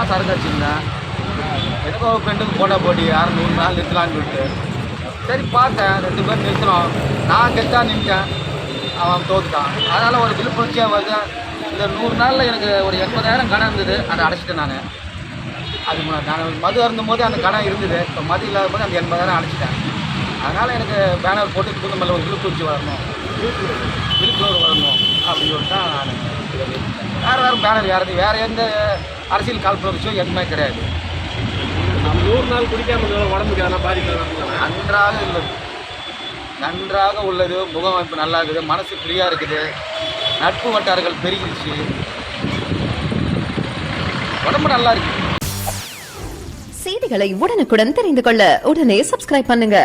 சரக்கு அடிச்சிருந்தேன். எனக்கும் ஒரு ஃப்ரெண்டுக்கு போட்டா போட்டி 600 நாள் நிறுத்தலான்னு சொல்லிட்டு சரி பார்த்தேன். 2 பேர் நிறுத்தினோம். நான் கெத்தாக நின்ட்டேன், அவன் தோத்துட்டான். அதனால் ஒரு விழுப்புணர்ச்சியாக வருது. இந்த 100 நாளில் எனக்கு ஒரு 80,000 கடன் இருந்தது, அதை அடைச்சிட்டேன் நான். அது நான் மது அருந்தும் போது அந்த கடன் இருந்தது. இப்போ மது இல்லாத போது அந்த 80,000 அடைச்சிட்டேன். அதனால் எனக்கு பேனர் போட்டு குடும்பத்தில் ஒரு விழுப்புணர்ச்சி வரணும், விழிப்புணர்வு வரணும் அப்படின்னு சொல்லிட்டு தான் நான் வேறு பேனர் வேறு எந்த அரசியல் காழ்ப்புணர்ச்சியோ எதுவுமே கிடையாது. 100 நாள் குடிக்காமல் உடம்புக்கு அதெல்லாம் பாதிக்கலாம். நன்றாக உள்ளது. முகமைப்பு நல்லா இருக்குது, மனசு ஃப்ரீயாக இருக்குது, நட்பு வட்டாரங்கள் பெருகிடுச்சு, உடம்பு நல்லா இருக்கு. செய்திகளை உடனுக்குடன் தெரிந்து கொள்ள உடனே சப்ஸ்கிரைப் பண்ணுங்க.